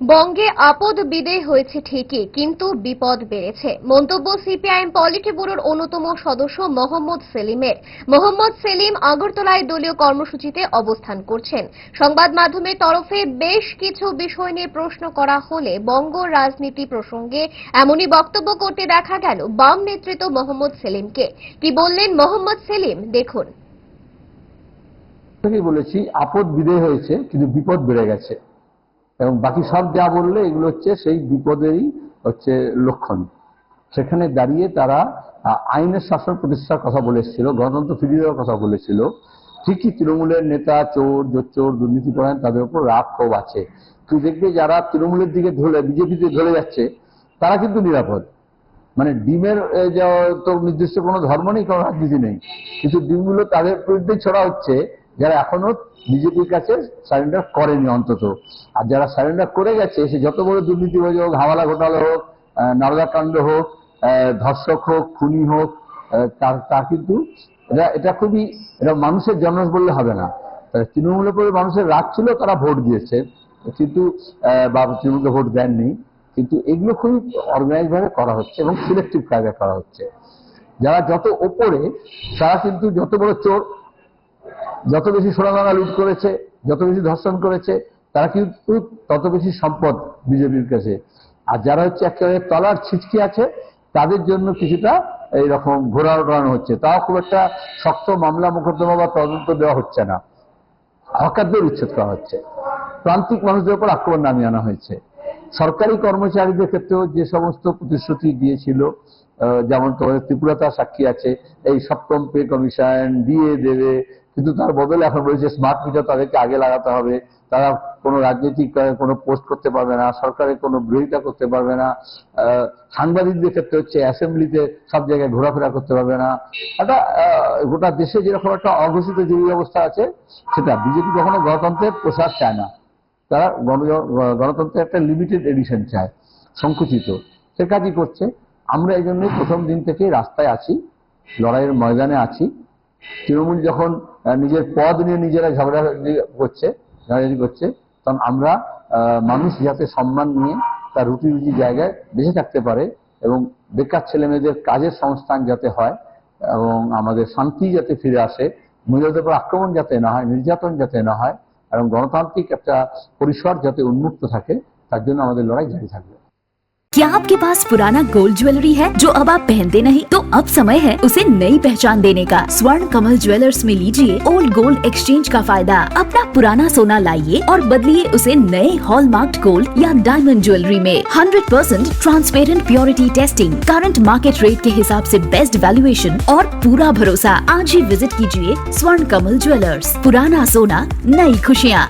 বঙ্গে আপদ বিদেয় হয়েছে ঠিকই, কিন্তু বিপদ বেড়েছে। মন্তব্য সিপিআইএম পলিটি ব্যুরোর অন্যতম সদস্য মোহাম্মদ সেলিমের। মোহাম্মদ সেলিম আগরতলায় দলীয় কর্মসূচিতে অবস্থান করছেন। সংবাদ মাধ্যমের তরফে বেশ কিছু বিষয় নিয়ে প্রশ্ন করা হলে বঙ্গ রাজনীতি প্রসঙ্গে এমনই বক্তব্য করতে দেখা গেল বাম নেতৃত্ব মোহাম্মদ সেলিমকে। কি বললেন মোহাম্মদ সেলিম, দেখুন। বলেছি আপদ বিদেয় হয়েছে, কিন্তু বিপদ বেড়ে গেছে, এবং বাকি সব যা বললে এগুলো হচ্ছে সেই বিপদেরই লক্ষণ। সেখানে দাঁড়িয়ে তারা আইনের শাসন প্রতিষ্ঠার কথা বলেছিল, গণতন্ত্র ফিরিয়ে দেওয়ার কথা বলেছিল। ঠিকই তৃণমূলের নেতা চোর, জোচ্চোর, দুর্নীতিপরায়ণ তাদের উপর রাগ ক্ষোভ আছে। তুই দেখবে যারা তৃণমূলের দিকে ধরে বিজেপিতে ধরে যাচ্ছে তারা কিন্তু নিরাপদ। মানে ডিমের তো নির্দিষ্ট কোনো ধর্ম নেই, কোনো রাজনীতি নেই, কিন্তু ডিমগুলো তাদের বিরুদ্ধে ছড়া হচ্ছে যারা এখনো বিজেপির কাছে সারেন্ডার করেনি অন্তত। আর যারা সারেন্ডার করে গেছে, সে যত বড় দুর্নীতিবাজ হোক, হাওয়ালা ঘোটালা হোক, নারদাকাণ্ড হোক, ধর্ষক হোক, খুনি হোক, তার কিন্তু এটা খুবই মানুষের জন্ম বললে হবে না। তৃণমূলের পরে মানুষের রাগ ছিল, তারা ভোট দিয়েছে, কিন্তু বা তৃণমূলকে ভোট দেননি। কিন্তু এগুলো খুবই অর্গানাইজ ভাবে করা হচ্ছে এবং সিলেক্টিভ কাজে করা হচ্ছে। যারা যত ওপরে, তারা কিন্তু যত বড় চোর, যত বেশি সোনাদানা লুট করেছে, যত বেশি ধর্ষণ করেছে, তারা কিন্তু তত বেশি সম্পদ বিজেপির কাছে। আর যারা একেবারে তলার ছিচকি আছে, তাদের জন্য কিছুটা এইরকম ঘোরানো হচ্ছে। তাও খুব একটা শক্ত মামলা মোকদ্দমা বা তদন্ত দেওয়া হচ্ছে না, হকারদের উচ্ছেদ করা হচ্ছে, প্রান্তিক মানুষদের উপর আক্রমণ নামিয়ে আনা হয়েছে। সরকারি কর্মচারীদের ক্ষেত্রেও যে সমস্ত প্রতিশ্রুতি দিয়েছিল, যেমন তোমাদের ত্রিপুরা তার সাক্ষী আছে, এই সপ্তম পে কমিশন দিয়ে দেবে, কিন্তু তার বদলে এখন বলেছে স্মার্ট মিটার তাদেরকে আগে লাগাতে হবে, তারা কোনো রাজনৈতিক কোনো পোস্ট করতে পারবে না, সরকারের কোনো বিরোধিতা করতে পারবে না, সাংবাদিকদের ক্ষেত্রে অ্যাসেম্বলিতে সব জায়গায় ঘোরাফেরা করতে পারবে না। একটা গোটা দেশে যেরকম একটা অঘোষিত জরুরি অবস্থা আছে, সেটা বিজেপি কখনো গণতন্ত্রের প্রসার চায় না। তারা গণতন্ত্রের একটা লিমিটেড এডিশন চায়, সংকুচিত, সে কাজই করছে। আমরা এই জন্যই প্রথম দিন থেকে রাস্তায় আছি, লড়াইয়ের ময়দানে আছি। তৃণমূল যখন নিজের পদ নিয়ে নিজেরা ঝগড়াঝাড়ি করছে, তখন আমরা মানুষ যাতে সম্মান নিয়ে তার রুটি রুজি জায়গায় বেঁচে থাকতে পারে, এবং বেকার ছেলে মেয়েদের কাজের সংস্থান যাতে হয়, এবং আমাদের শান্তি যাতে ফিরে আসে, মহিলাদের উপর আক্রমণ যাতে না হয়, নির্যাতন যাতে না হয়, এবং গণতান্ত্রিক একটা পরিসর যাতে উন্মুক্ত থাকে, তার জন্য আমাদের লড়াই জারি থাকবে। क्या आपके पास पुराना गोल्ड ज्वेलरी है जो अब आप पहनते नहीं? तो अब समय है उसे नई पहचान देने का। स्वर्ण कमल ज्वेलर्स में लीजिए ओल्ड गोल्ड एक्सचेंज का फायदा। अपना पुराना सोना लाइए और बदलिए उसे नए हॉलमार्क्ड गोल्ड या डायमंड ज्वेलरी में। 100% transparent purity testing, current market rate के हिसाब से बेस्ट वैल्यूएशन और पूरा भरोसा। आज ही विजिट कीजिए स्वर्ण कमल ज्वेलर्स। पुराना सोना, नई खुशियाँ।